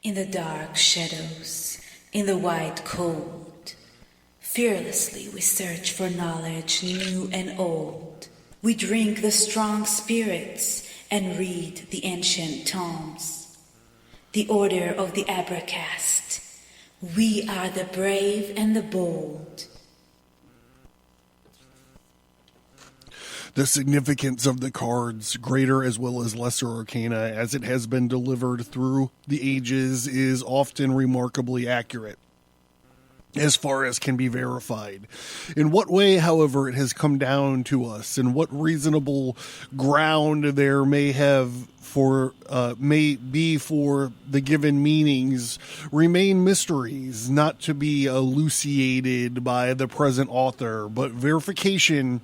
In the dark shadows, in the white cold, fearlessly we search for knowledge new and old. We drink the strong spirits and read the ancient tomes. The order of the Abracast. We are the brave and the bold. The significance of the cards, greater as well as lesser arcana, as it has been delivered through the ages, is often remarkably accurate, as far as can be verified. In what way, however, it has come down to us, and what reasonable ground there may be for the given meanings, remain mysteries not to be elucidated by the present author, but verification.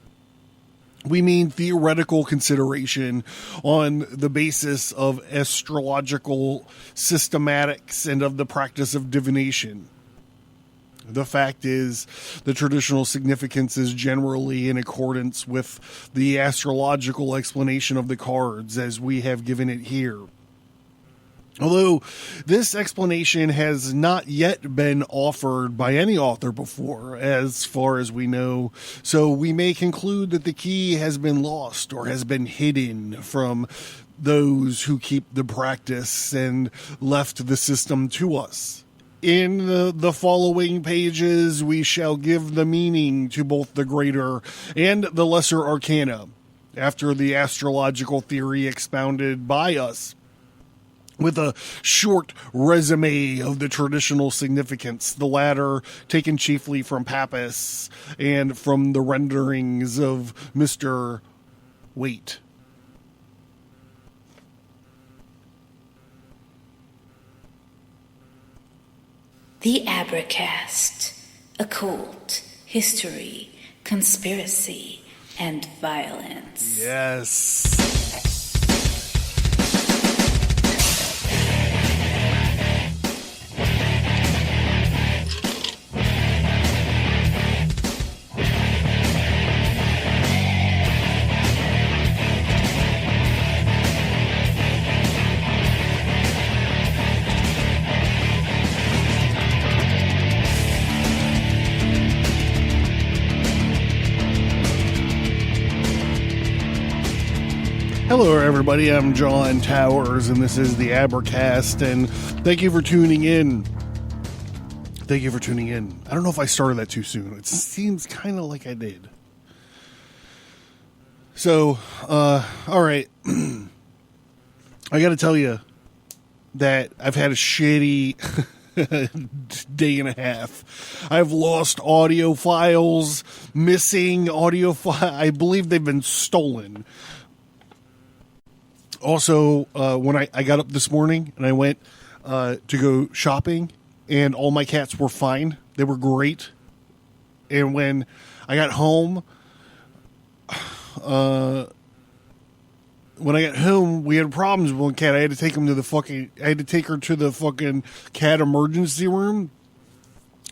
We mean theoretical consideration on the basis of astrological systematics and of the practice of divination. The fact is, the traditional significance is generally in accordance with the astrological explanation of the cards as we have given it here. Although this explanation has not yet been offered by any author before, as far as we know, so we may conclude that the key has been lost or has been hidden from those who keep the practice and left the system to us. In the following pages, we shall give the meaning to both the greater and the lesser arcana, after the astrological theory expounded by us, with a short resume of the traditional significance, the latter taken chiefly from Papus and from the renderings of Mr. Waite. The Abracast, occult, history, conspiracy, and violence. Yes. Hello, everybody. I'm John Towers, and this is the Abracast, and thank you for tuning in. Thank you for tuning in. I don't know if I started that too soon. It seems kind of like I did. So, all right. I got to tell you that I've had a shitty day and a half. I've lost audio files, missing audio files. I believe they've been stolen. Also, when I got up this morning and I went to go shopping, and all my cats were fine. They were great. And when I got home, we had problems with one cat. I had to take her to the fucking cat emergency room.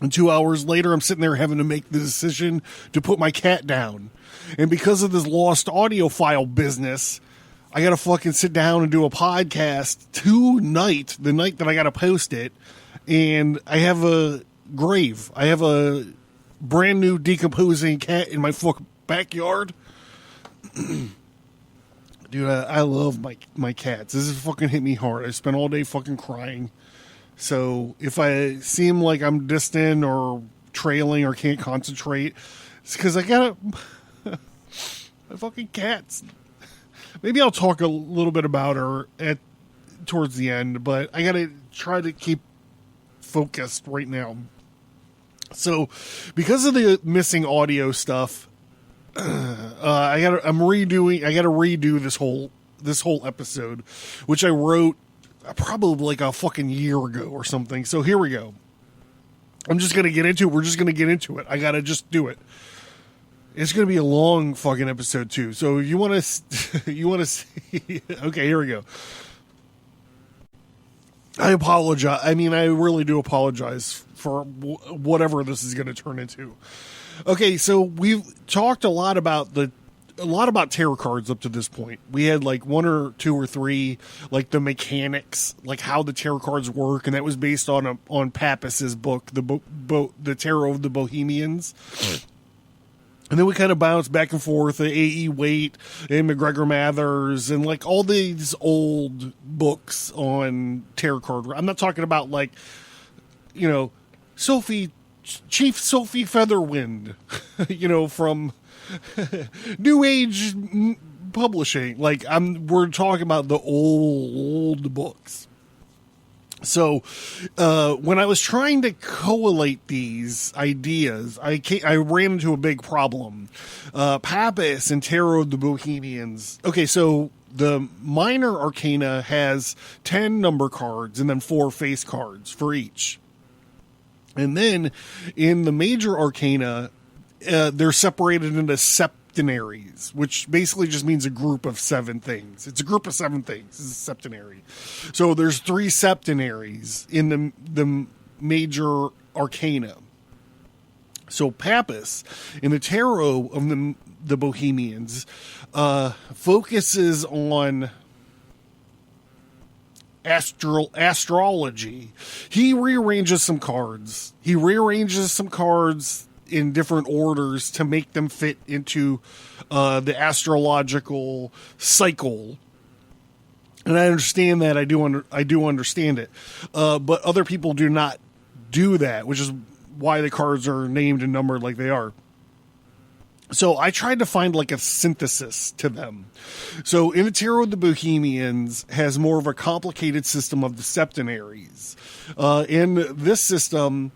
And 2 hours later, I'm sitting there having to make the decision to put my cat down. And because of this lost audio file business, I got to fucking sit down and do a podcast tonight, the night that I got to post it. And I have a grave. I have a brand new decomposing cat in my fucking backyard. Dude, I love my cats. This has fucking hit me hard. I spent all day fucking crying. So if I seem like I'm distant or trailing or can't concentrate, it's because I got my fucking cats. Maybe I'll talk a little bit about her towards the end, but I gotta try to keep focused right now. So, because of the missing audio stuff, I gotta redo this whole episode, which I wrote probably like a fucking year ago or something. So here we go. We're just gonna get into it. I gotta just do it. It's going to be a long fucking episode too. So you want to see, okay, here we go. I apologize. I mean, I really do apologize for whatever this is going to turn into. Okay. So we've talked a lot about the a lot about tarot cards up to this point. We had like one or two or three, like the mechanics, like how the tarot cards work, and that was based on Papus's book, the Tarot of the Bohemians. And then we kind of bounced back and forth, the A.E. Waite and Macgregor Mathers, and like all these old books on tarot card. I'm not talking about like, you know, Chief Sophie Featherwind, you know, from New Age publishing. Like we're talking about the old books. So when I was trying to collate these ideas, I ran into a big problem. Papus and Tarot of the Bohemians. Okay, so the Minor Arcana has 10 number cards and then 4 face cards for each. And then in the Major Arcana, they're separated into septenaries, which basically just means a group of 7 things. It's a group of 7 things. This is septenary. So there's 3 septenaries in the Major Arcana. So Papus in the Tarot of the Bohemians focuses on astrology. He rearranges some cards. In different orders to make them fit into the astrological cycle. And I understand that. I do understand it. But other people do not do that, which is why the cards are named and numbered like they are. So I tried to find like a synthesis to them. So in the Tarot of the Bohemians has more of a complicated system of the septenaries. In this system,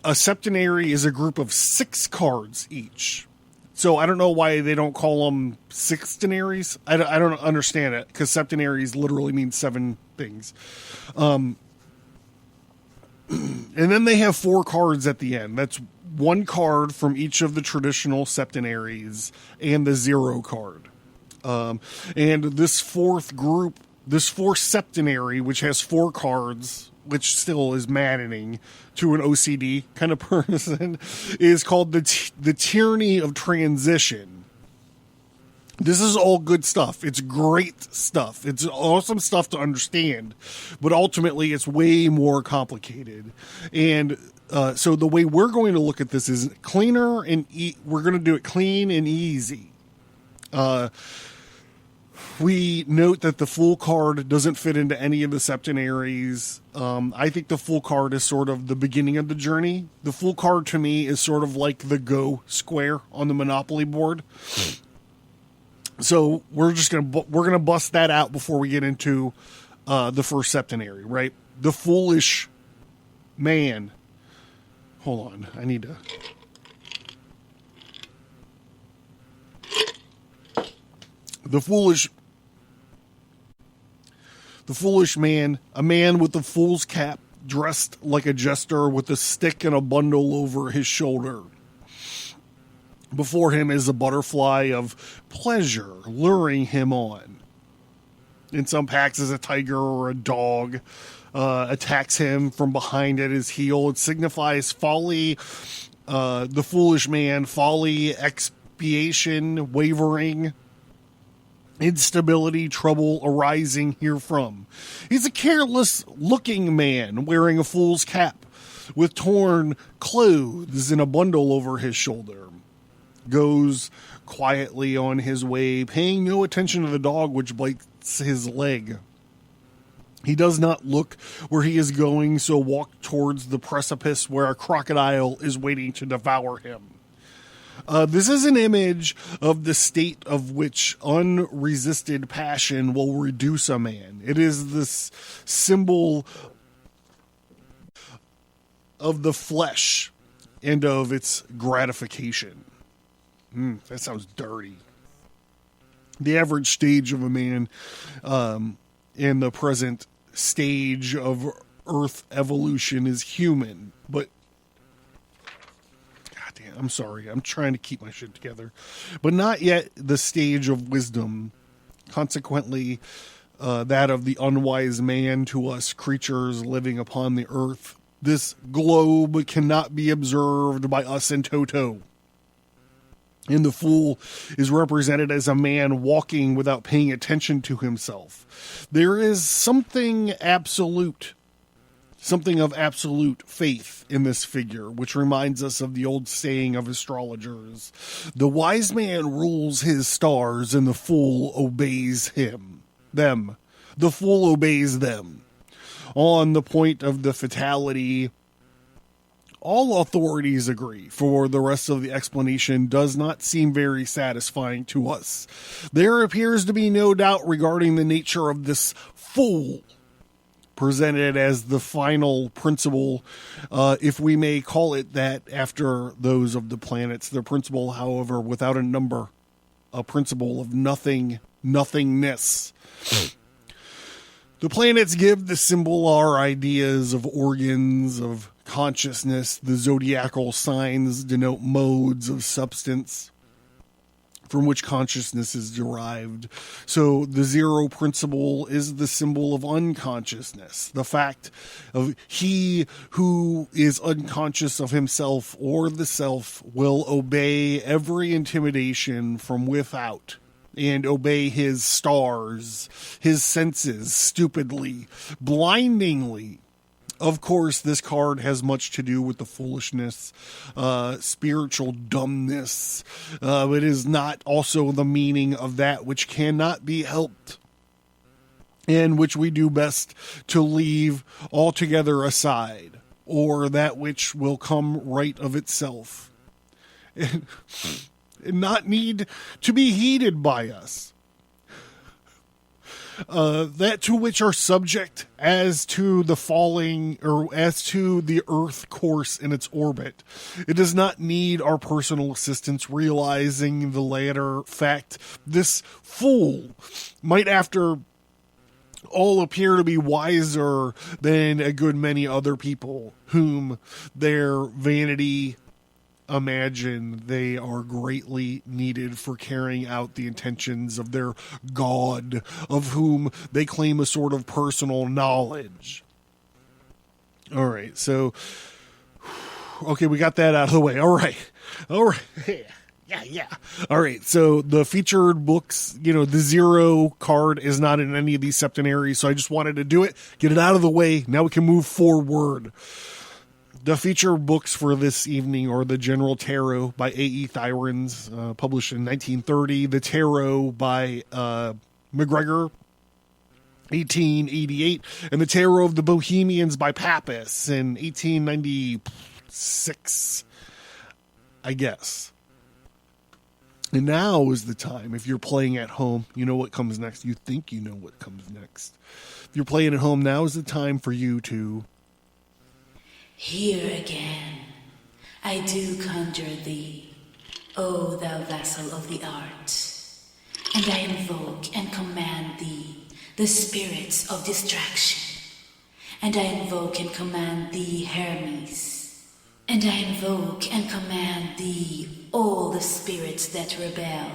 a septenary is a group of 6 cards each. So I don't know why they don't call them sextenaries. I don't understand it, because septenaries literally means 7 things. And then they have 4 cards at the end. That's 1 card from each of the traditional septenaries and the 0 card. And this fourth septenary, which has 4 cards, which still is maddening to an OCD kind of person, is called the tyranny of transition. This is all good stuff. It's great stuff. It's awesome stuff to understand, but ultimately it's way more complicated. And so the way we're going to look at this is cleaner and we're going to do it clean and easy. We note that the Fool card doesn't fit into any of the septenaries. I think the Fool card is sort of the beginning of the journey. The Fool card to me is sort of like the Go square on the Monopoly board. So we're gonna bust that out before we get into the first septenary, right? The foolish man. Hold on, I need to. The foolish man, a man with a fool's cap, dressed like a jester with a stick and a bundle over his shoulder. Before him is a butterfly of pleasure luring him on. In some packs is a tiger or a dog attacks him from behind at his heel. It signifies folly, the foolish man, folly, expiation, wavering, instability, trouble arising herefrom. He's a careless-looking man wearing a fool's cap with torn clothes and a bundle over his shoulder. Goes quietly on his way, paying no attention to the dog which bites his leg. He does not look where he is going, so walk towards the precipice where a crocodile is waiting to devour him. This is an image of the state of which unresisted passion will reduce a man. It is this symbol of the flesh and of its gratification. That sounds dirty. The average stage of a man in the present stage of Earth evolution is human, but goddamn, I'm sorry. I'm trying to keep my shit together, but not yet the stage of wisdom. Consequently, that of the unwise man to us creatures living upon the earth. This globe cannot be observed by us in toto. And the fool is represented as a man walking without paying attention to himself. There is something of absolute faith in this figure, which reminds us of the old saying of astrologers. The wise man rules his stars and the fool obeys them. The fool obeys them. On the point of the fatality, all authorities agree, for the rest of the explanation does not seem very satisfying to us. There appears to be no doubt regarding the nature of this fool, presented as the final principle, if we may call it that, after those of the planets. The principle, however, without a number, a principle of nothingness. The planets give the symbol our ideas of organs, of consciousness. The zodiacal signs denote modes of substance from which consciousness is derived. So the zero principle is the symbol of unconsciousness. The fact of he who is unconscious of himself or the self will obey every intimidation from without and obey his stars, his senses, stupidly, blindingly. Of course, this card has much to do with the foolishness, spiritual dumbness. It is not also the meaning of that which cannot be helped, and which we do best to leave altogether aside, or that which will come right of itself, and not need to be heeded by us. That to which are subject as to the falling, or as to the Earth course in its orbit. It does not need our personal assistance. Realizing the latter fact, this fool might after all appear to be wiser than a good many other people whom their vanity imagine they are greatly needed for carrying out the intentions of their God, of whom they claim a sort of personal knowledge. All right, so, okay, we got that out of the way. All right. Yeah. All right, so the featured books, the zero card is not in any of these septenaries, so I just wanted to do it, get it out of the way. Now we can move forward. The feature books for this evening are the General Tarot by A.E. Thierens, published in 1930. The Tarot by Macgregor, 1888. And the Tarot of the Bohemians by Papus in 1896, I guess. And now is the time, if you're playing at home, you know what comes next. You think you know what comes next. If you're playing at home, now is the time for you to... Here again, I do conjure thee, O thou vassal of the art, and I invoke and command thee, the spirits of distraction, and I invoke and command thee, Hermes, and I invoke and command thee, all the spirits that rebel,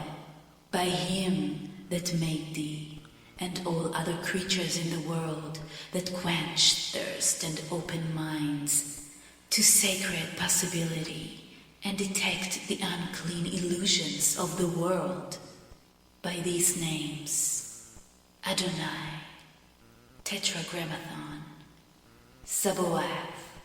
by him that made thee, and all other creatures in the world that quench thirst and open minds to sacred possibility and detect the unclean illusions of the world by these names: Adonai, Tetragrammaton, Sabaoth,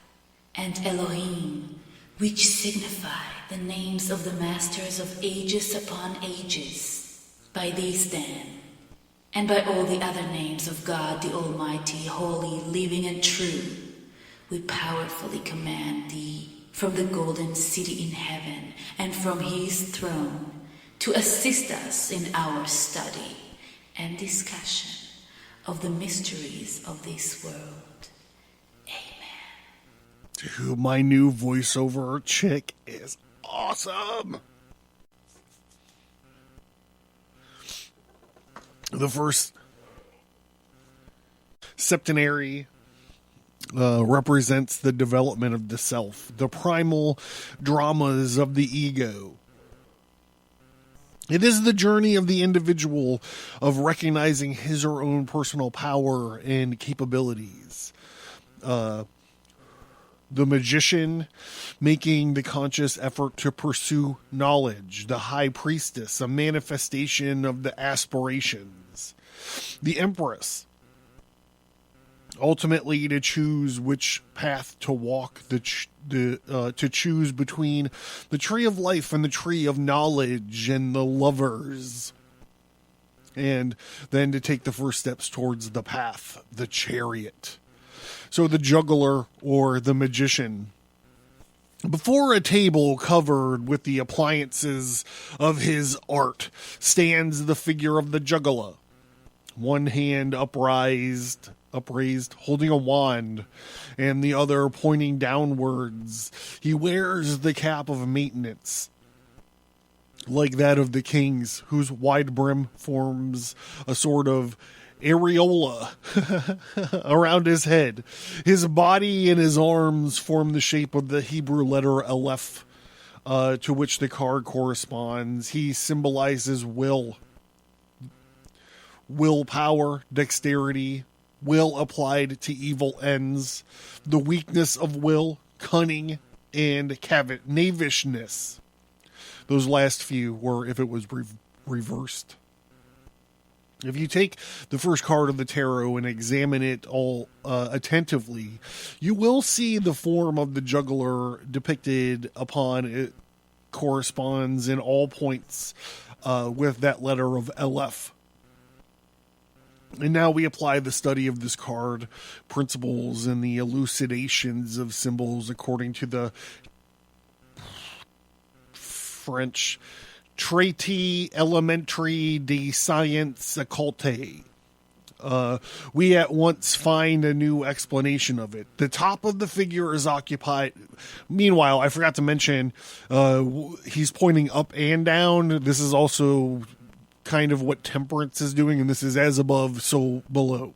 and Elohim, which signify the names of the masters of ages upon ages. By these then, and by all the other names of God the Almighty, holy, living, and true, we powerfully command thee from the golden city in heaven and from his throne to assist us in our study and discussion of the mysteries of this world. Amen. Dude, my new voiceover chick is awesome. The first septenary represents the development of the self, the primal dramas of the ego. It is the journey of the individual of recognizing his or own personal power and capabilities. the magician, making the conscious effort to pursue knowledge. The High Priestess, a manifestation of the aspirations. The Empress, ultimately to choose which path to walk, to choose between the tree of life and the tree of knowledge, and the lovers, and then to take the first steps towards the path, the chariot. So the juggler or the magician. Before a table covered with the appliances of his art stands the figure of the juggler, one hand upraised, holding a wand, and the other pointing downwards. He wears the cap of maintenance, like that of the kings, whose wide brim forms a sort of areola around his head. His body and his arms form the shape of the Hebrew letter Aleph, to which the card corresponds. He symbolizes willpower, dexterity, will applied to evil ends, the weakness of will, cunning, and knavishness. Those last few were if it was reversed. If you take the first card of the tarot and examine it all attentively, you will see the form of the juggler depicted upon it corresponds in all points with that letter of Aleph. And now we apply the study of this card, principles, and the elucidations of symbols according to the French Traité Elementary de Science Occulte. We at once find a new explanation of it. The top of the figure is occupied. Meanwhile, I forgot to mention, he's pointing up and down. This is also kind of what temperance is doing, and this is as above, so below.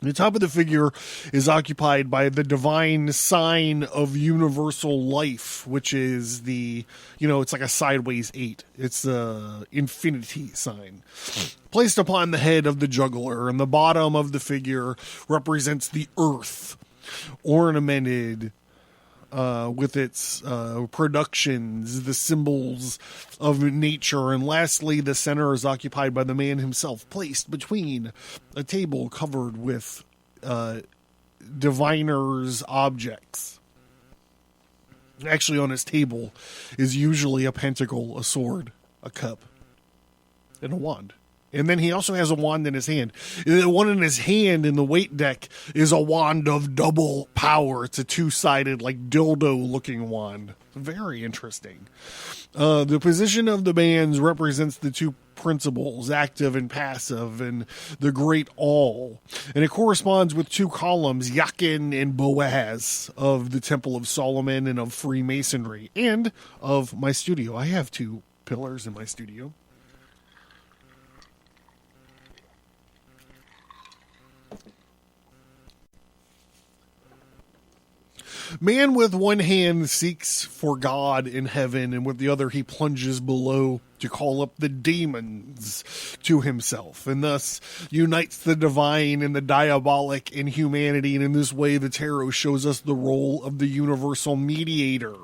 The top of the figure is occupied by the divine sign of universal life, which is it's like a sideways 8. It's the infinity sign. Placed upon the head of the juggler, and the bottom of the figure represents the earth, ornamented with its productions, the symbols of nature. And lastly, the center is occupied by the man himself, placed between a table covered with diviner's objects. Actually, on his table is usually a pentacle, a sword, a cup, and a wand. And then he also has a wand in his hand. The one in his hand in the weight deck is a wand of double power. It's a two-sided, like dildo-looking wand. Very interesting. The position of the bands represents the two principles, active and passive, and the great all. And it corresponds with two columns, Yakin and Boaz, of the Temple of Solomon and of Freemasonry, and of my studio. I have two pillars in my studio. Man with one hand seeks for God in heaven, and with the other he plunges below to call up the demons to himself, and thus unites the divine and the diabolic in humanity. And in this way, the tarot shows us the role of the universal mediator.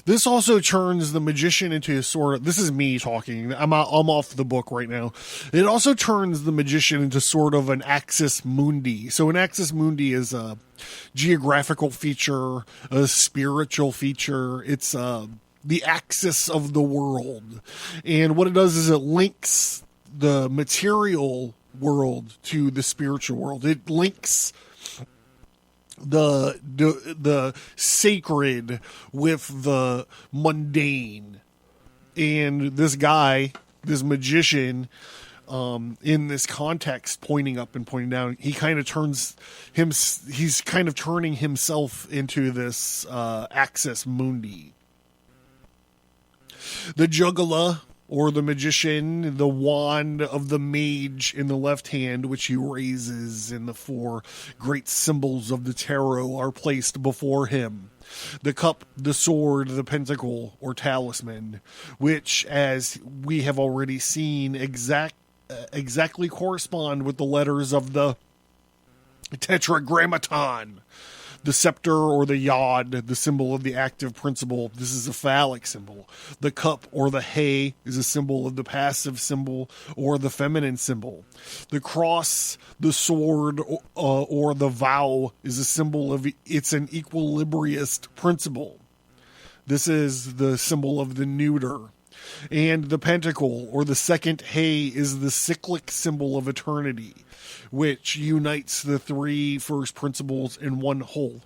This also turns the magician into a sort of, this is me talking, I'm off the book right now. It also turns the magician into sort of an axis mundi. So an axis mundi is a geographical feature, a spiritual feature. It's the axis of the world. And what it does is it links the material world to the spiritual world. It links the sacred with the mundane. And this guy, this magician, in this context, pointing up and pointing down, he's kind of turning himself into this axis mundi. The juggler, or the magician, the wand of the mage in the left hand, which he raises, and the four great symbols of the tarot are placed before him. The cup, the sword, the pentacle, or talisman, which, as we have already seen, exactly correspond with the letters of the Tetragrammaton, the scepter or the yod, the symbol of the active principle. This is a phallic symbol. The cup or the hay is a symbol of the passive symbol or the feminine symbol. The cross, the sword, or the vow is a symbol of it's an equilibriist principle. This is the symbol of the neuter. And the pentacle or the second hay is the cyclic symbol of eternity, which unites the three first principles in one whole.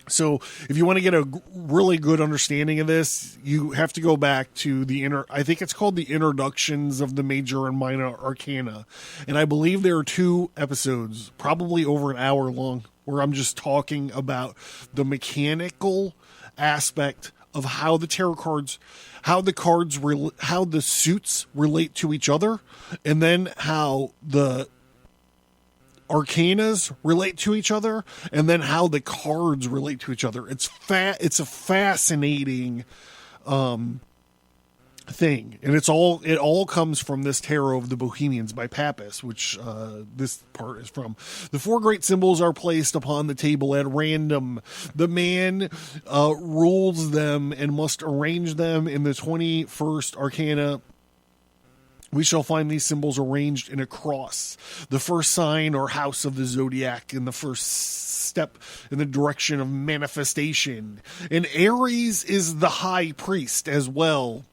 So if you want to get a really good understanding of this, you have to go back to I think it's called the introductions of the Major and Minor Arcana. And I believe there are 2 episodes, probably over an hour long, where I'm just talking about the mechanical aspect of how the tarot cards, how the suits relate to each other, and then how the arcanas relate to each other, and then how the cards relate to each other. It's a fascinating thing, and it all comes from this tarot of the Bohemians by Papus, which this part is from. The 4 great symbols are placed upon the table at random. The man rules them and must arrange them. In the 21st arcana, we shall find these symbols arranged in a cross, the first sign or house of the zodiac, in the first step in the direction of manifestation. And Aries is the high priest, as well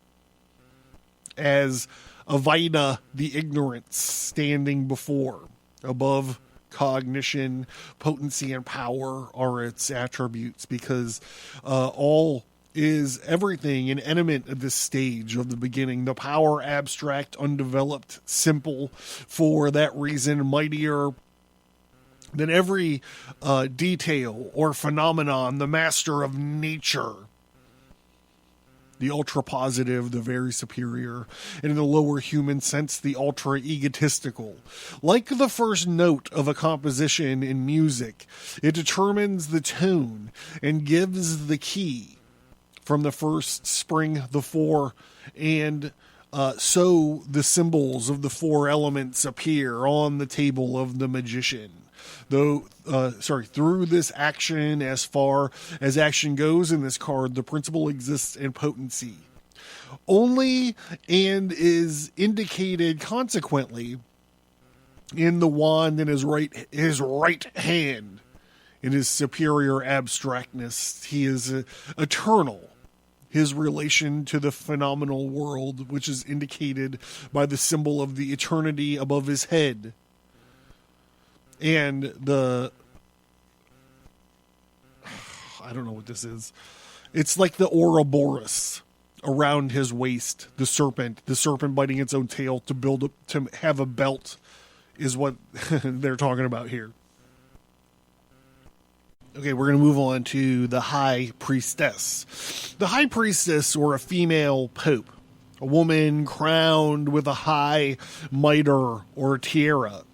as Avida, the ignorance, standing before. Above cognition, potency, and power are its attributes, because all is everything an element at this stage of the beginning. The power, abstract, undeveloped, simple, for that reason mightier than every detail or phenomenon, the master of nature. The ultra-positive, the very superior, and in the lower human sense, the ultra-egotistical. Like the first note of a composition in music, it determines the tone and gives the key. From the first spring, the 4, and so the symbols of the 4 elements appear on the table of the magician. Through this action, as far as action goes in this card, the principle exists in potency only, and is indicated consequently in the wand in his right hand. In his superior abstractness, he is eternal. His relation to the phenomenal world, which is indicated by the symbol of the eternity above his head. And I don't know what this is. It's like the Ouroboros around his waist, the serpent biting its own tail to have a belt, is what they're talking about here. Okay, we're going to move on to the High Priestess. The High Priestess, or a female pope, a woman crowned with a high mitre or tiara,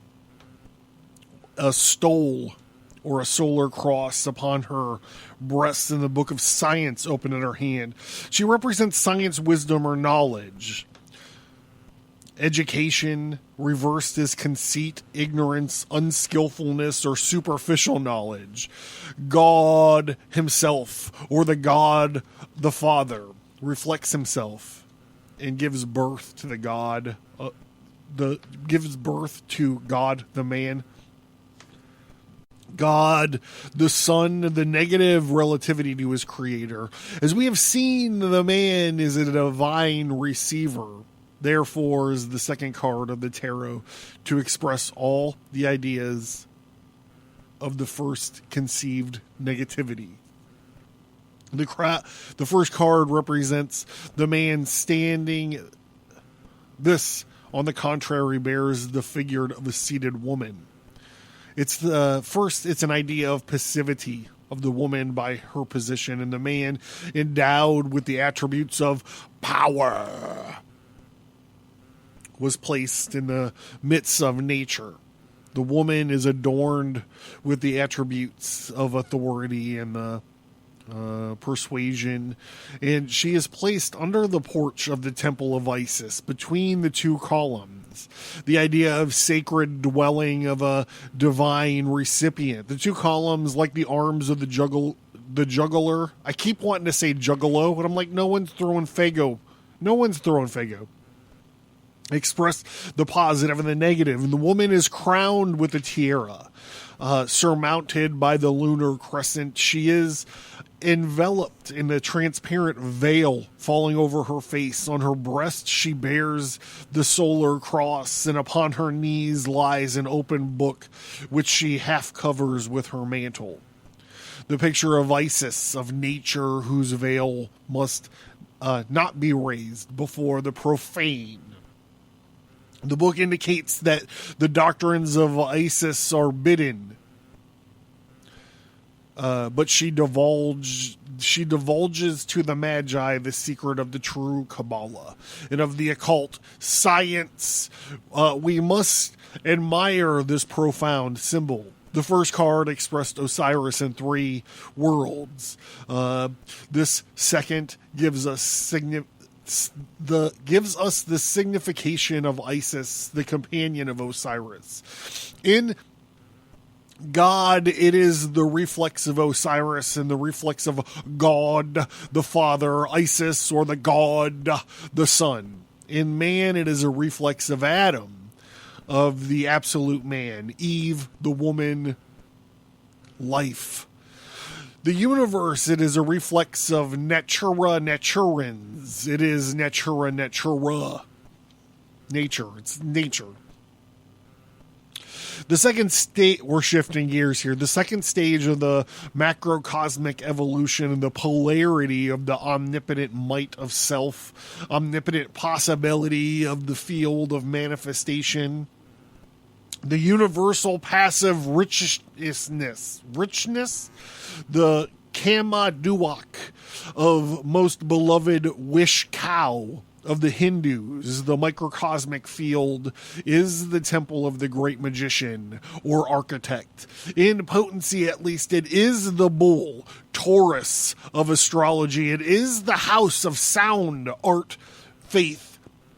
a stole or a solar cross upon her breast, and the book of science open in her hand. She represents science, wisdom, or knowledge. Education, reversed as conceit, ignorance, unskillfulness, or superficial knowledge. God himself, or the God, the Father, reflects himself and gives birth to the God, gives birth to God, the man. God, the Son, the negative relativity to his creator. As we have seen, the man is a divine receiver. Therefore is the second card of the tarot to express all the ideas of the first conceived negativity. The first card represents the man standing. This, on the contrary, bears the figure of a seated woman. It's an idea of passivity of the woman by her position, and the man endowed with the attributes of power was placed in the midst of nature. The woman is adorned with the attributes of authority and the persuasion, and she is placed under the porch of the temple of Isis, between the 2 columns. has. The idea of sacred dwelling of a divine recipient. The two columns, like the arms of the juggler. I keep wanting to say juggalo, but I'm like, no one's throwing Fago. No one's throwing Fago. Express the positive and the negative. And the woman is crowned with a tiara, surmounted by the lunar crescent. She is enveloped in a transparent veil falling over her face. On her breast she bears the solar cross, and upon her knees lies an open book, which she half covers with her mantle. The picture of Isis, of nature, whose veil must not be raised before the profane. The book indicates that the doctrines of Isis are bidden, but she divulges to the Magi the secret of the true Kabbalah and of the occult science. We must admire this profound symbol. The first card expressed Osiris in 3 worlds. This second gives us the signification of Isis, the companion of Osiris. In God, it is the reflex of Osiris and the reflex of God, the Father, Isis, or the God, the Son. In man, it is a reflex of Adam, of the absolute man, Eve, the woman, life. The universe, it is a reflex of natura naturans. It is natura natura. Nature. It's nature. The second state, we're shifting gears here. The second stage of the macrocosmic evolution and the polarity of the omnipotent might of self, omnipotent possibility of the field of manifestation. The universal passive richness, the Kama Duak of most beloved wish cow of the Hindus. The microcosmic field is the temple of the great magician or architect. In potency, at least, it is the bull, Taurus of astrology. It is the house of sound, art, faith,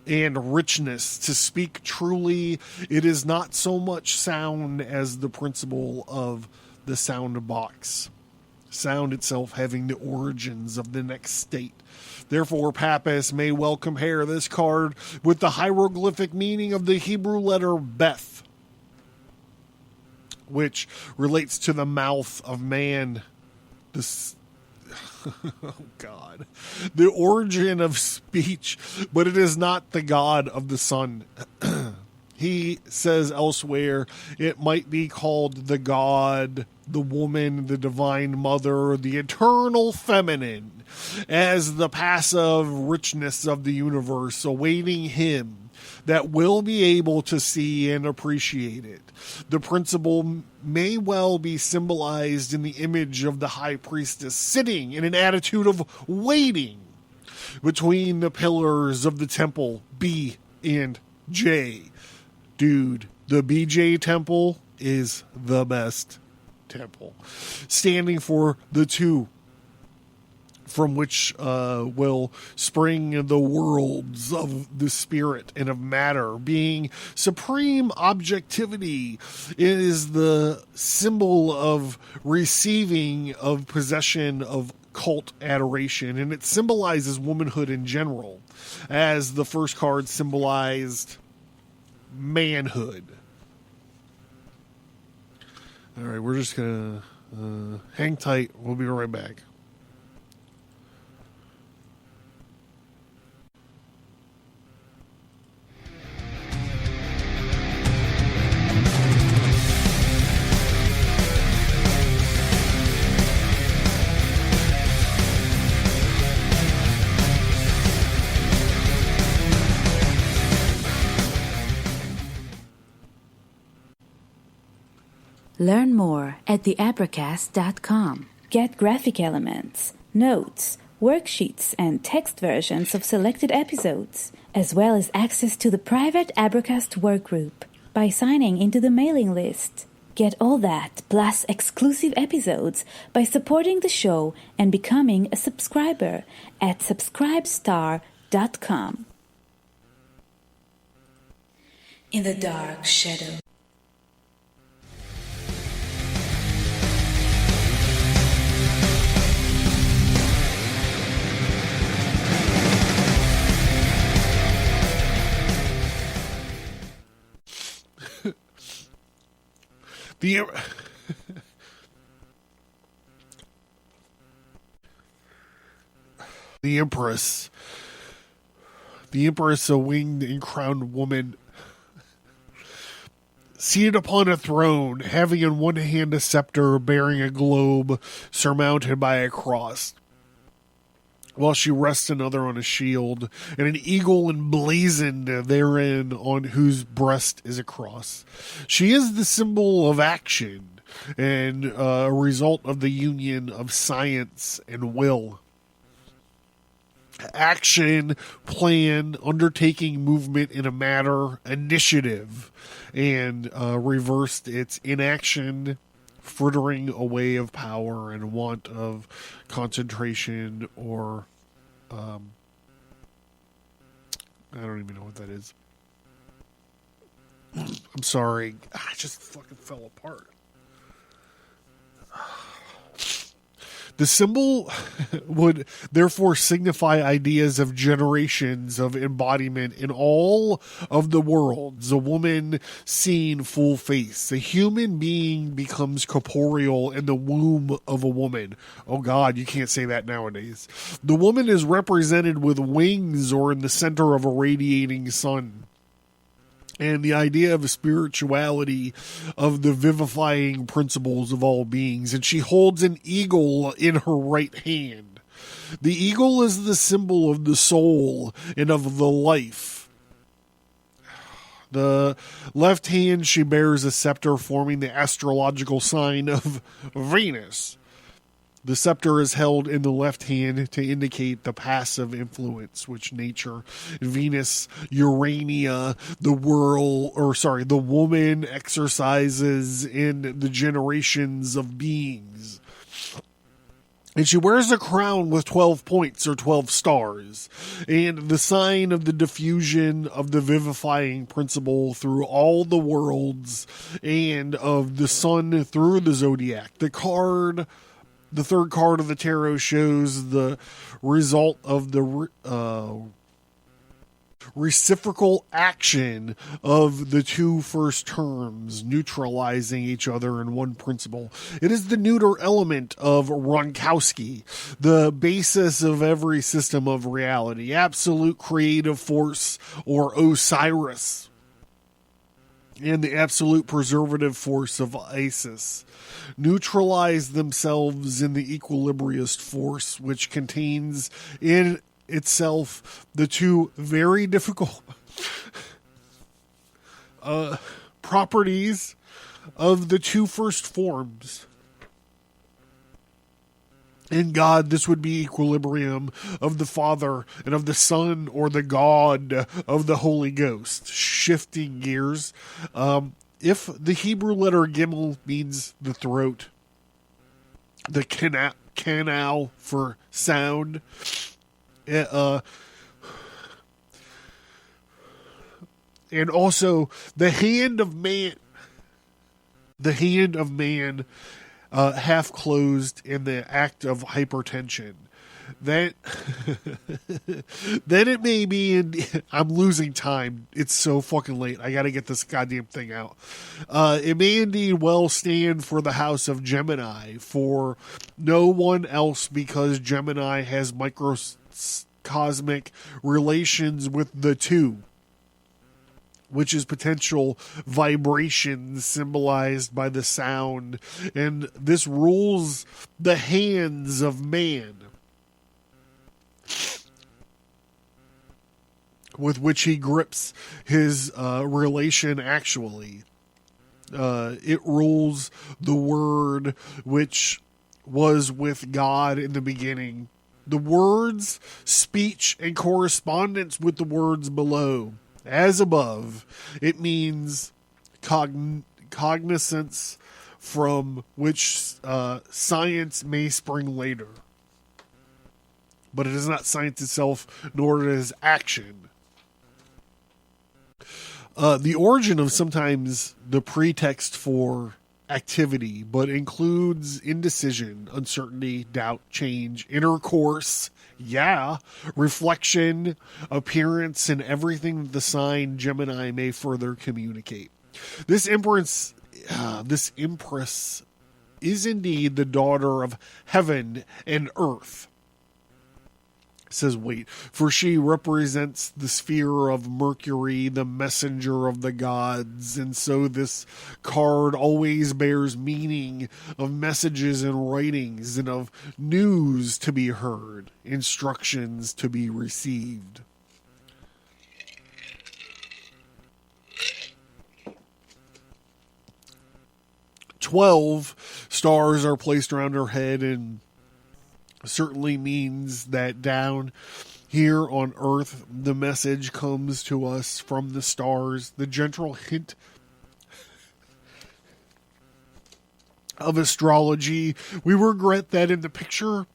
and richness. To speak truly, it is not so much sound as the principle of the sound box. Sound itself having the origins of the next state. Therefore, Papus may well compare this card with the hieroglyphic meaning of the Hebrew letter Beth, which relates to the mouth of man. Oh, God. The origin of speech, but it is not the God of the sun. He says elsewhere it might be called the God, the woman, the divine mother, the eternal feminine, as the passive richness of the universe awaiting him that will be able to see and appreciate it. The principle may well be symbolized in the image of the High Priestess sitting in an attitude of waiting between the pillars of the temple B and J. Dude, the BJ temple is the best temple, standing for the two from which will spring the worlds of the spirit and of matter. Being supreme objectivity is the symbol of receiving, of possession, of cult adoration, and it symbolizes womanhood in general, as the first card symbolized manhood. All right, we're just gonna hang tight. We'll be right back. Learn more at theabracast.com. Get graphic elements, notes, worksheets, and text versions of selected episodes, as well as access to the private Abracast workgroup by signing into the mailing list. Get all that, plus exclusive episodes, by supporting the show and becoming a subscriber at subscribestar.com. in the dark shadow. The Empress. The Empress, a winged and crowned woman, seated upon a throne, having in one hand a scepter bearing a globe surmounted by a cross, while she rests another on a shield, and an eagle emblazoned therein, on whose breast is a cross. She is the symbol of action, and a result of the union of science and will. Action, plan, undertaking movement in a matter, initiative, and reversed its inaction, frittering away of power and want of concentration, or I don't even know what that is. I'm sorry. I just fucking fell apart. The symbol would therefore signify ideas of generations of embodiment in all of the worlds. A woman seen full face. A human being becomes corporeal in the womb of a woman. Oh God, you can't say that nowadays. The woman is represented with wings or in the center of a radiating sun. And the idea of spirituality, of the vivifying principles of all beings. And she holds an eagle in her right hand. The eagle is the symbol of the soul and of the life. The left hand, she bears a scepter forming the astrological sign of Venus. The scepter is held in the left hand to indicate the passive influence which nature, Venus, Urania, the woman exercises in the generations of beings. And she wears a crown with 12 points or 12 stars, and the sign of the diffusion of the vivifying principle through all the worlds, and of the sun through the zodiac. The third card of the tarot shows the result of the reciprocal action of the two first terms, neutralizing each other in one principle. It is the neuter element of Ronkowski, the basis of every system of reality, absolute creative force, or Osiris, and the absolute preservative force of Isis. Neutralize themselves in the equilibrious force, which contains in itself the two very difficult properties of the two first forms. In God, this would be equilibrium of the Father and of the Son, or the God of the Holy Ghost. Shifting gears. If the Hebrew letter Gimel means the throat, the canal for sound, and also the hand of man, half closed in the act of hypertension. Then it may be I'm losing time. It's so fucking late. I gotta get this goddamn thing out. It may indeed well stand for the house of Gemini, for no one else, because Gemini has microcosmic relations with the two, which is potential vibration symbolized by the sound, and this rules the hands of man, with which he grips his relation actually. It rules the word which was with God in the beginning. The words, speech, and correspondence with the words below. As above, it means cognizance from which science may spring later. But it is not science itself, nor it is action. The origin of sometimes the pretext for activity, but includes indecision, uncertainty, doubt, change, intercourse, reflection, appearance, and everything that the sign Gemini may further communicate. This empress is indeed the daughter of heaven and earth. Says wait, for she represents the sphere of Mercury, the messenger of the gods, and so this card always bears meaning of messages and writings and of news to be heard, instructions to be received. "12 stars are placed around her head, and certainly means that down here on Earth, the message comes to us from the stars. The gentle hint of astrology. We regret that in the picture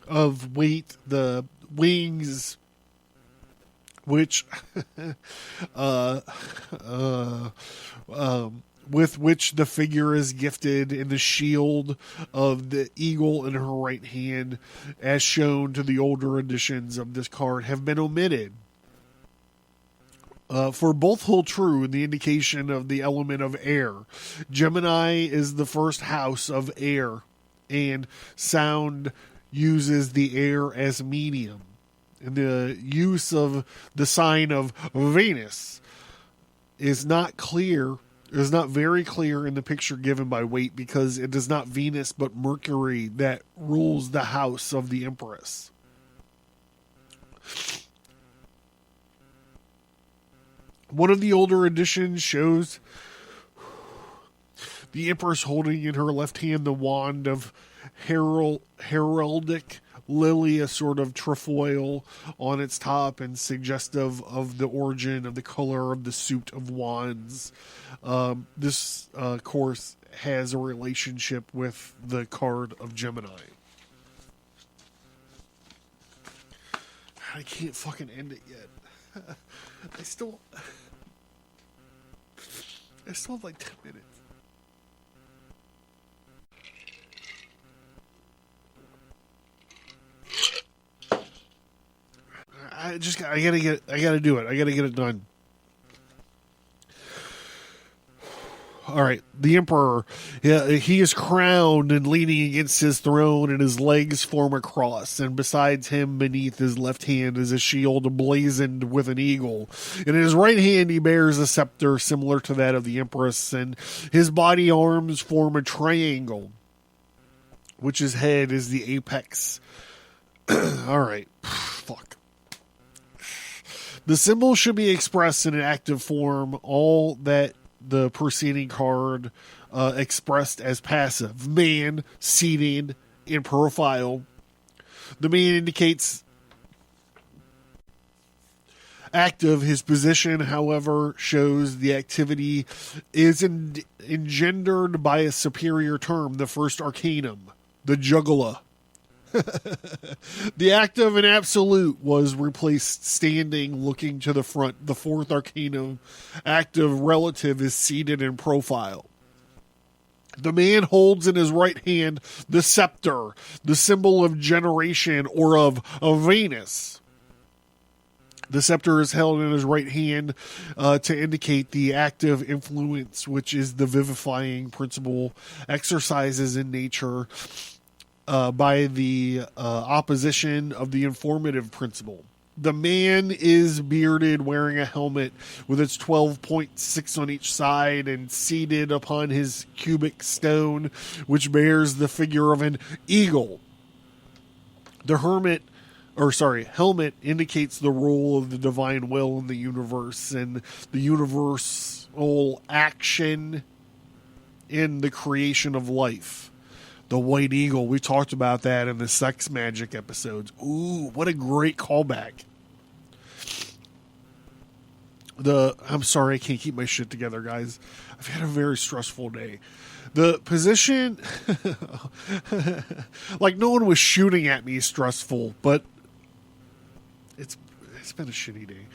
of weight, the wings, which with which the figure is gifted, in the shield of the eagle in her right hand, as shown to the older editions of this card, have been omitted. For both hold true in the indication of the element of air. Gemini is the first house of air, and sound uses the air as medium. And the use of the sign of Venus is not very clear in the picture given by Waite, because it is not Venus but Mercury that rules the house of the Empress. One of the older editions shows the Empress holding in her left hand the wand of heraldic lily, a sort of trefoil on its top, and suggestive of the origin of the color of the suit of wands. This course has a relationship with the card of Gemini. I can't fucking end it yet. I still have like 10 minutes. I gotta do it. I gotta get it done. All right, the Emperor, he is crowned and leaning against his throne, and his legs form a cross, and besides him, beneath his left hand, is a shield blazoned with an eagle. In his right hand, he bears a scepter similar to that of the Empress, and his body arms form a triangle, which his head is the apex. All right, fuck. The symbol should be expressed in an active form, all that the preceding card expressed as passive. Man, seated, in profile. The man indicates active. His position, however, shows the activity is engendered by a superior term, the first arcanum, the juggler. The active and absolute was replaced standing, looking to the front. The fourth arcanum, active relative, is seated in profile. The man holds in his right hand the scepter, the symbol of generation or of Venus. The scepter is held in his right hand to indicate the active influence, which is the vivifying principle exercises in nature by the opposition of the informative principle. The man is bearded, wearing a helmet with its 12.6 on each side, and seated upon his cubic stone, which bears the figure of an eagle. The helmet indicates the role of the divine will in the universe and the universal action in the creation of life. The white eagle, we talked about that in the sex magic episodes. Ooh, what a great callback. I'm sorry, I can't keep my shit together, guys. I've had a very stressful day. The position, like no one was shooting at me stressful, but it's been a shitty day.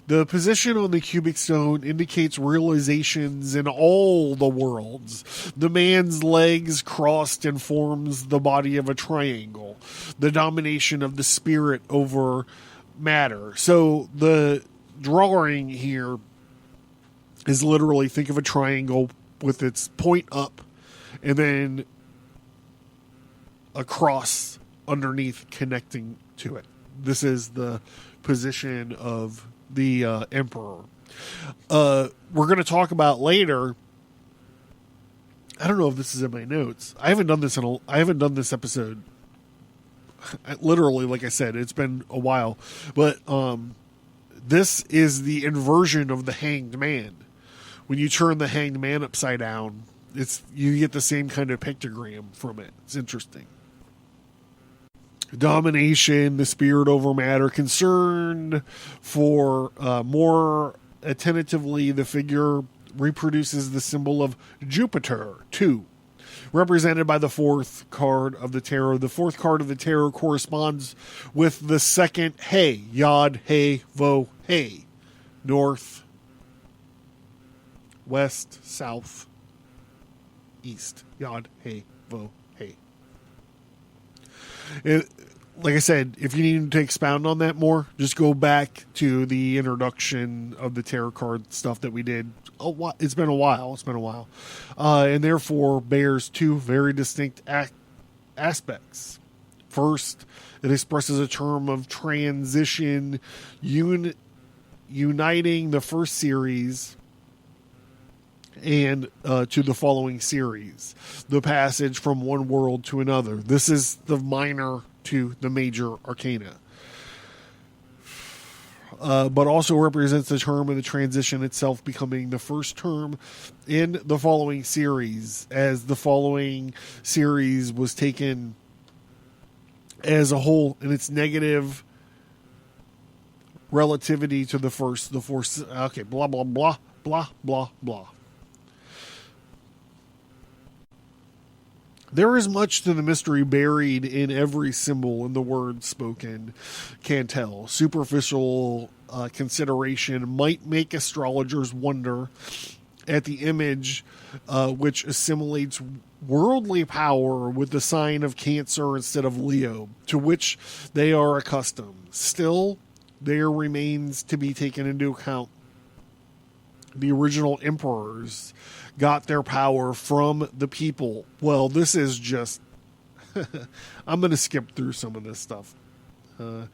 The position on the cubic stone indicates realizations in all the worlds. The man's legs crossed and forms the body of a triangle. The domination of the spirit over matter. So the drawing here is literally, think of a triangle with its point up and then a cross underneath connecting to it. This is the position of the emperor. We're going to talk about later. I don't know if this is in my notes. I haven't done this episode. Literally, like I said, it's been a while. But this is the inversion of the hanged man. When you turn the hanged man upside down, you get the same kind of pictogram from it. It's interesting. Domination, the spirit over matter, concerned for more attentively, the figure reproduces the symbol of Jupiter, 2, represented by the fourth card of the tarot. The fourth card of the tarot corresponds with the second Hey, Yod, Hey, Vo, Hey, north, west, south, east, Yod, Hey, Vo, Hey. Like I said, if you need to expound on that more, just go back to the introduction of the tarot card stuff that we did. It's been a while. And therefore bears two very distinct aspects. First, it expresses a term of transition, uniting the first series and to the following series, the passage from one world to another. This is the minor to the major arcana, but also represents the term of the transition itself becoming the first term in the following series, as the following series was taken as a whole in its negative relativity to the first, the fourth. Okay, blah, blah, blah, blah, blah, blah. There is much to the mystery buried in every symbol in the word spoken can tell. Superficial consideration might make astrologers wonder at the image which assimilates worldly power with the sign of Cancer instead of Leo, to which they are accustomed. Still, there remains to be taken into account the original emperors got their power from the people. Well, this is just... I'm going to skip through some of this stuff. Blah,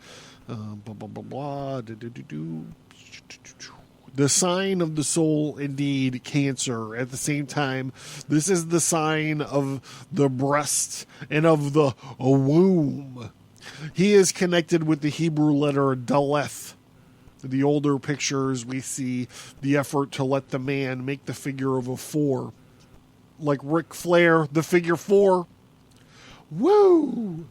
blah, blah, blah. The sign of the soul, indeed, Cancer. At the same time, this is the sign of the breast and of the womb. He is connected with the Hebrew letter Daleth. The older pictures, we see the effort to let the man make the figure of a 4. Like Ric Flair, the figure 4. Woo!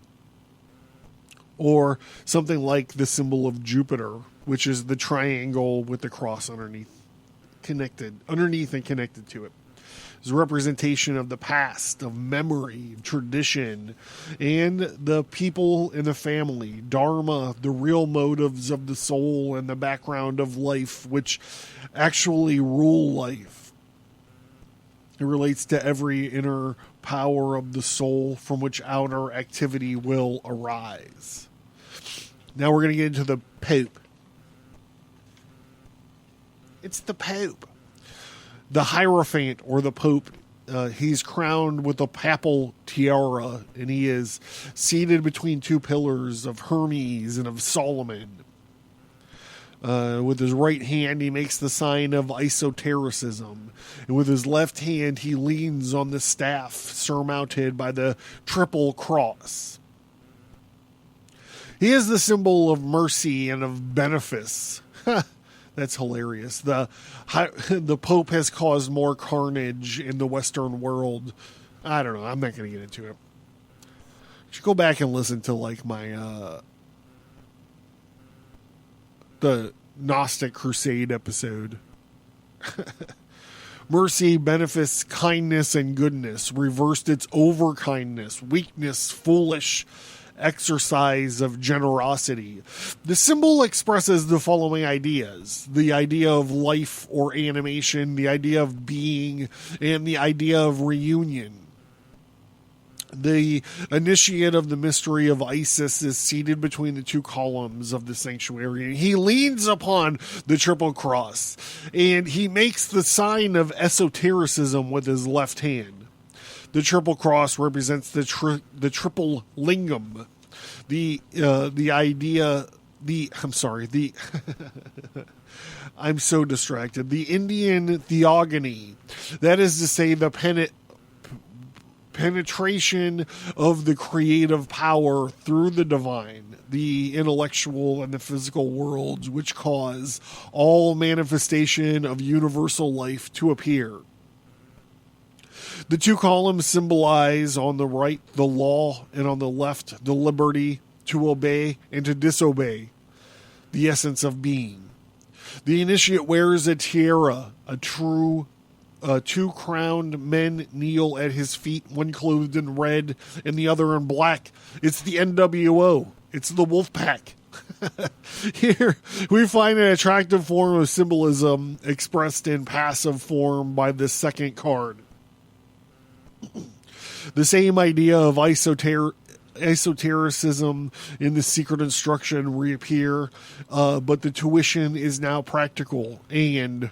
Or something like the symbol of Jupiter, which is the triangle with the cross underneath and connected to it. It's a representation of the past, of memory, tradition, and the people in the family, dharma, the real motives of the soul and the background of life, which actually rule life. It relates to every inner power of the soul from which outer activity will arise. Now we're going to get into the Pope. It's the Pope. The Hierophant, or the Pope, he's crowned with a papal tiara, and he is seated between two pillars of Hermes and of Solomon. With his right hand, he makes the sign of esotericism, and with his left hand, he leans on the staff surmounted by the triple cross. He is the symbol of mercy and of benefice. That's hilarious. The Pope has caused more carnage in the Western world. I don't know. I'm not going to get into it. You should go back and listen to like my the Gnostic Crusade episode. Mercy, benefice, kindness, and goodness reversed its over kindness, weakness, foolish, exercise of generosity. The symbol expresses the following ideas: the idea of life or animation, the idea of being, and the idea of reunion. The initiate of the mystery of Isis is seated between the two columns of the sanctuary. He leans upon the triple cross, and he makes the sign of esotericism with his left hand. The triple cross represents the triple lingam. I'm so distracted. The Indian theogony, that is to say, the penetration of the creative power through the divine, the intellectual and the physical worlds, which cause all manifestation of universal life to appear. The two columns symbolize on the right the law and on the left the liberty to obey and to disobey, the essence of being. The initiate wears a tiara, two crowned men kneel at his feet, one clothed in red and the other in black. It's the NWO. It's the wolf pack. Here we find an attractive form of symbolism expressed in passive form by the second card. The same idea of esotericism in the secret instruction reappear, but the tuition is now practical and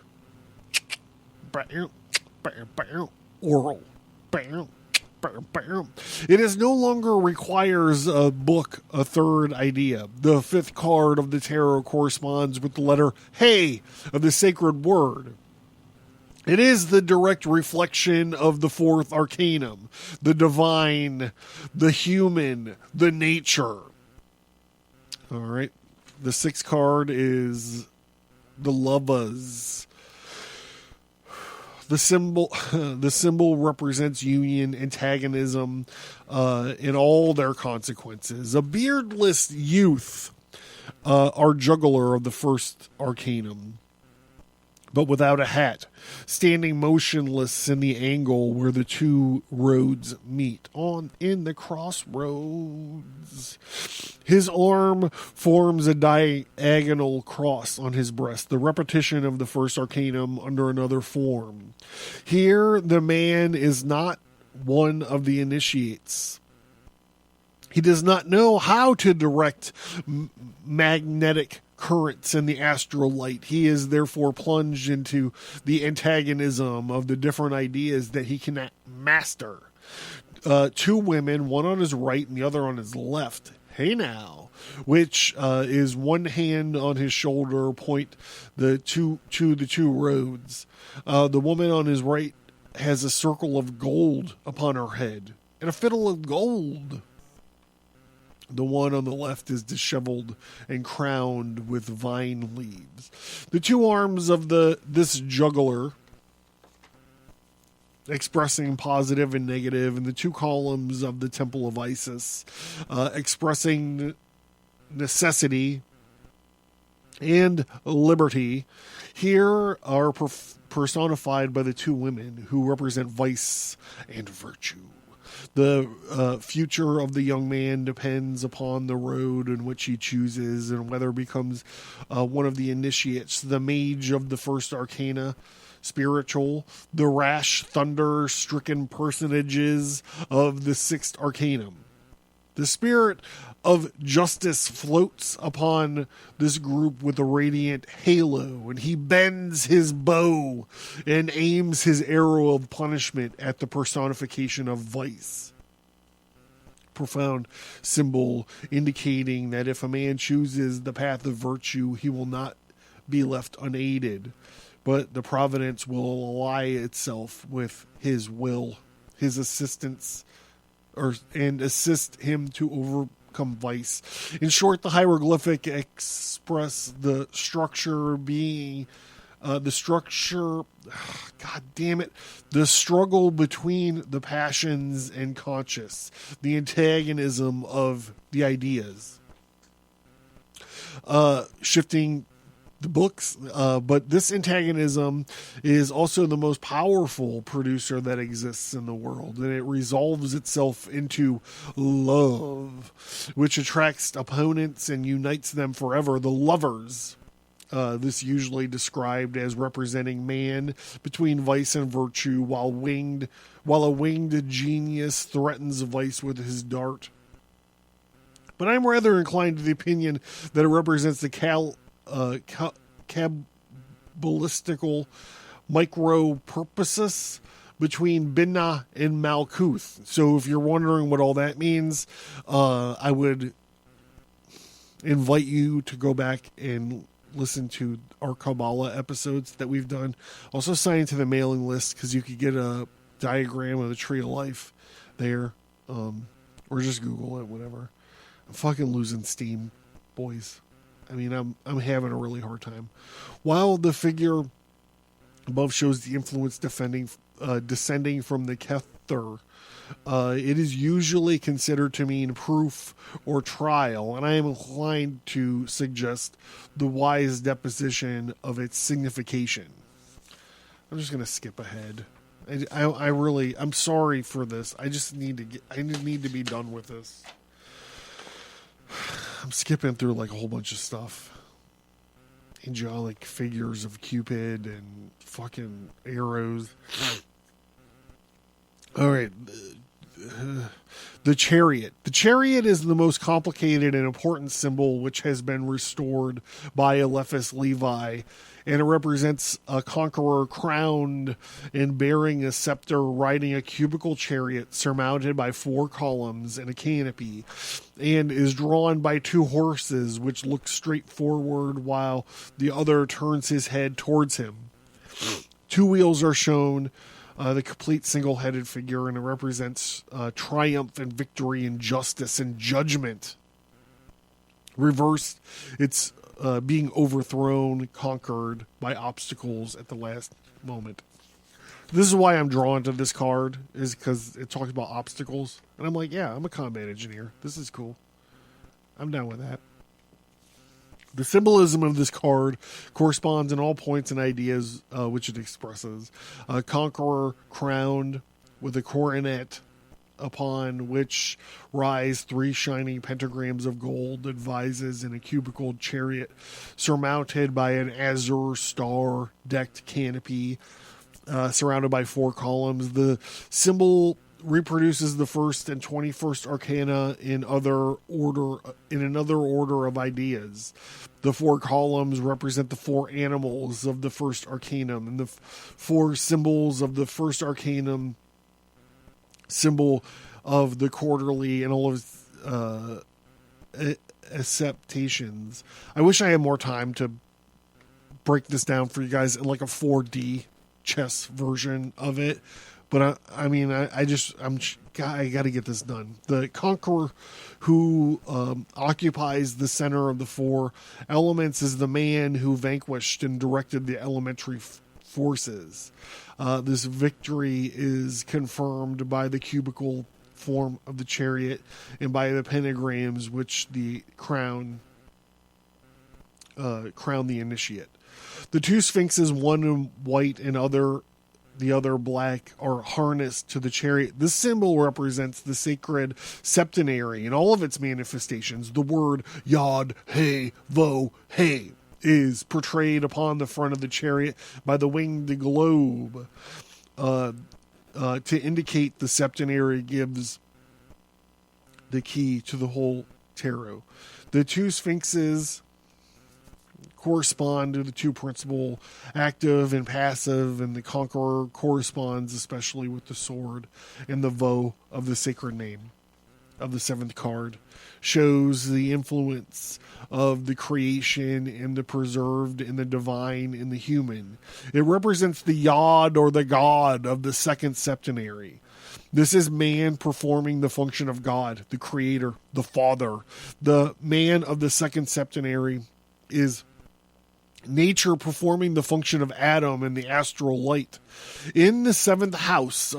oral. It is no longer requires a book, a third idea. The fifth card of the tarot corresponds with the letter Hey of the sacred word. It is the direct reflection of the fourth arcanum, the divine, the human, the nature. All right. The sixth card is the Lovers. The symbol represents union, antagonism, in all their consequences. A beardless youth, our juggler of the first arcanum, but without a hat, standing motionless in the angle where the two roads meet, in the crossroads. His arm forms a diagonal cross on his breast, the repetition of the first arcanum under another form. Here, the man is not one of the initiates. He does not know how to direct magnetic currents in the astral light. He is therefore plunged into the antagonism of the different ideas that he cannot master. Two women, one on his right and the other on his left. Hey now, which is one hand on his shoulder, point the two roads. The woman on his right has a circle of gold upon her head and a fiddle of gold. The one on the left is disheveled and crowned with vine leaves. The two arms of this juggler, expressing positive and negative, and the two columns of the Temple of Isis, expressing necessity and liberty, here are personified by the two women who represent vice and virtue. The future of the young man depends upon the road in which he chooses and whether becomes one of the initiates, the mage of the first arcana, spiritual, the rash, thunder-stricken personages of the sixth arcanum. The spirit of justice floats upon this group with a radiant halo, and he bends his bow and aims his arrow of punishment at the personification of vice. Profound symbol indicating that if a man chooses the path of virtue, he will not be left unaided, but the providence will ally itself with his will, his assistance, and assist him to overcome vice. In short, the hieroglyphic express the structure being the struggle between the passions and conscious, the antagonism of the ideas, shifting the books, but this antagonism is also the most powerful producer that exists in the world, and it resolves itself into love, which attracts opponents and unites them forever. The lovers, this usually described as representing man between vice and virtue, while a winged genius threatens vice with his dart. But I'm rather inclined to the opinion that it represents the kabbalistical micro-purposes between Binah and Malkuth. So if you're wondering what all that means, I would invite you to go back and listen to our Kabbalah episodes that we've done. Also sign into the mailing list because you could get a diagram of the tree of life there, or just Google it, whatever. I'm fucking losing steam, boys. I mean, I'm having a really hard time. While the figure above shows the influence descending from the Kether, it is usually considered to mean proof or trial, and I am inclined to suggest the wise deposition of its signification. I'm just going to skip ahead. I'm sorry for this. I need to be done with this. I'm skipping through like a whole bunch of stuff. Angelic figures of Cupid and fucking arrows. All right. The chariot. The chariot is the most complicated and important symbol which has been restored by Eliphas Levi, and it represents a conqueror crowned and bearing a scepter, riding a cubical chariot surmounted by 4 columns and a canopy, and is drawn by 2 horses which look straight forward while the other turns his head towards him. 2 wheels are shown. The complete single-headed figure, and it represents triumph and victory and justice and judgment. Reversed, it's being overthrown, conquered by obstacles at the last moment. This is why I'm drawn to this card, is because it talks about obstacles. And I'm like, yeah, I'm a combat engineer. This is cool. I'm down with that. The symbolism of this card corresponds in all points and ideas which it expresses. A conqueror crowned with a coronet upon which rise 3 shining pentagrams of gold, advises in a cubical chariot surmounted by an azure star-decked canopy, surrounded by 4 columns. The symbol reproduces the 1st and 21st arcana in another order of ideas. The 4 columns represent the 4 animals of the 1st arcanum, and the 4 symbols of the 1st arcanum symbol of the quarterly and all of acceptations. I wish I had more time to break this down for you guys in like a 4D chess version of it. But I got to get this done. The conqueror who occupies the center of the 4 elements is the man who vanquished and directed the elementary forces. This victory is confirmed by the cubical form of the chariot and by the pentagrams which the crown the initiate. The 2 sphinxes, one in white and the other black, are harnessed to the chariot. This symbol represents the sacred septenary in all of its manifestations. The word Yod, He, Vo, He is portrayed upon the front of the chariot by the winged globe. To indicate the septenary gives the key to the whole tarot. The 2 sphinxes correspond to the 2 principal, active and passive, and the conqueror corresponds especially with the sword, and the Vo of the sacred name of the 7th card shows the influence of the creation and the preserved and the divine and the human. It represents the Yod or the God of the 2nd septenary. This is man performing the function of God, the creator, the father. The man of the 2nd septenary is nature performing the function of Adam and the astral light. In the 7th house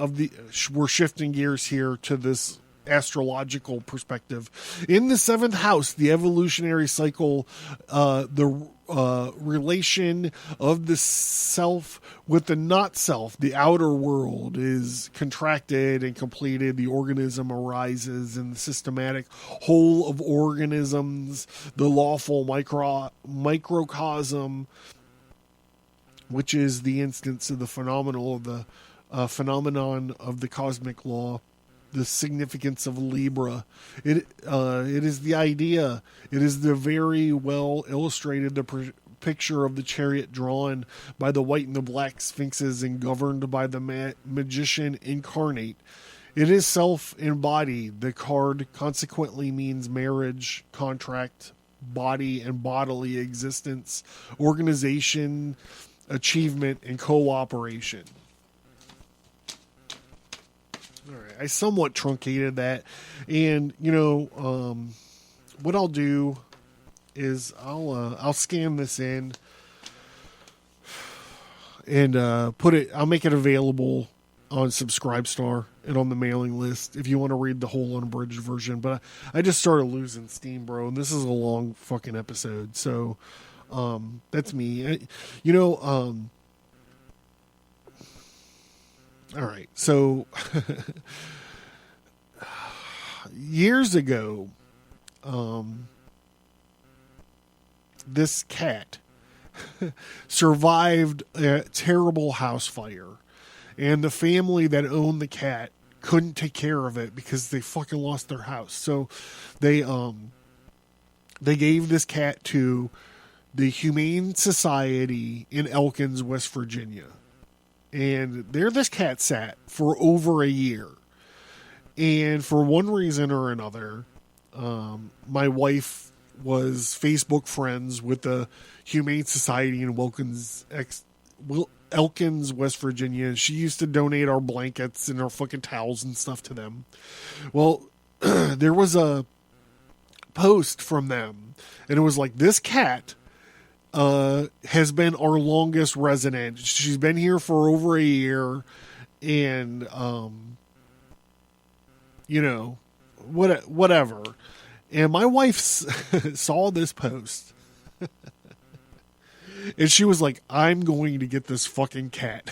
we're shifting gears here to this astrological perspective. In the 7th house, the evolutionary cycle, the relation of the self with the not self, the outer world, is contracted and completed. The organism arises in the systematic whole of organisms, the lawful microcosm, which is the instance of the phenomenon of the cosmic law. The significance of Libra. It is the idea. It is the very well illustrated picture of the chariot drawn by the white and the black sphinxes and governed by the magician incarnate. It is self-embodied. The card consequently means marriage, contract, body and bodily existence, organization, achievement, and cooperation. All right, I somewhat truncated that, and what I'll do is I'll scan this in and I'll make it available on Subscribestar and on the mailing list if you want to read the whole unabridged version. But I just started losing steam, bro, and this is a long fucking episode, so that's me. All right, so years ago, this cat survived a terrible house fire, and the family that owned the cat couldn't take care of it because they fucking lost their house. So they gave this cat to the Humane Society in Elkins, West Virginia. And there this cat sat for over a year. And for one reason or another, my wife was Facebook friends with the Humane Society in Elkins, West Virginia. She used to donate our blankets and our fucking towels and stuff to them. Well, there was a post from them, and it was like, this cat has been our longest resident. She's been here for over a year, and whatever. And my wife saw this post, and she was like, I'm going to get this fucking cat.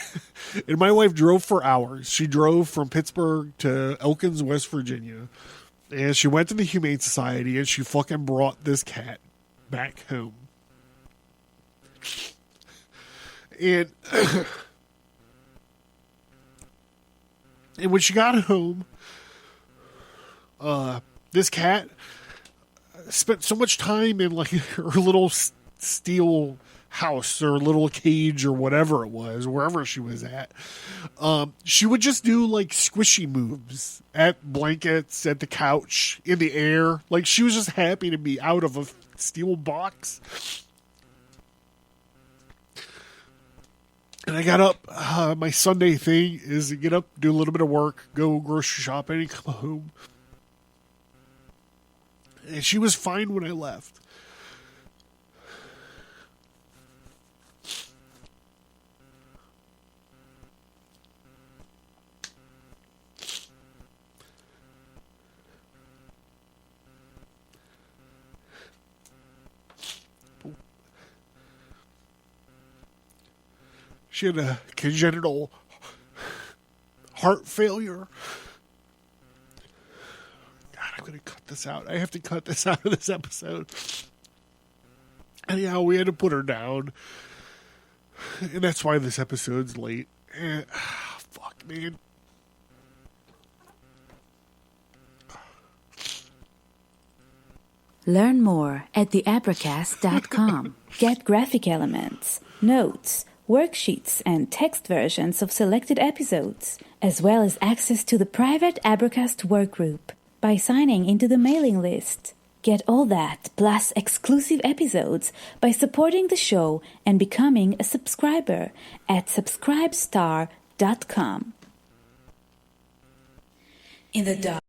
And my wife drove for hours. She drove from Pittsburgh to Elkins, West Virginia, and she went to the Humane Society, and she fucking brought this cat back home. And when she got home, this cat spent so much time in like her little steel house or little cage or whatever it was, wherever she was at. She would just do like squishy moves at blankets, at the couch, in the air. Like, she was just happy to be out of a steel box. And I got up, my Sunday thing is to get up, do a little bit of work, go grocery shopping, and come home. And she was fine when I left. She had a congenital heart failure. God, I'm going to cut this out. I have to cut this out of this episode. Anyhow, we had to put her down. And that's why this episode's late. Fuck, man. Learn more at theabracast.com. Get graphic elements, notes, worksheets, and text versions of selected episodes, as well as access to the private Abracast workgroup by signing into the mailing list. Get all that, plus exclusive episodes, by supporting the show and becoming a subscriber at subscribestar.com. In the dark.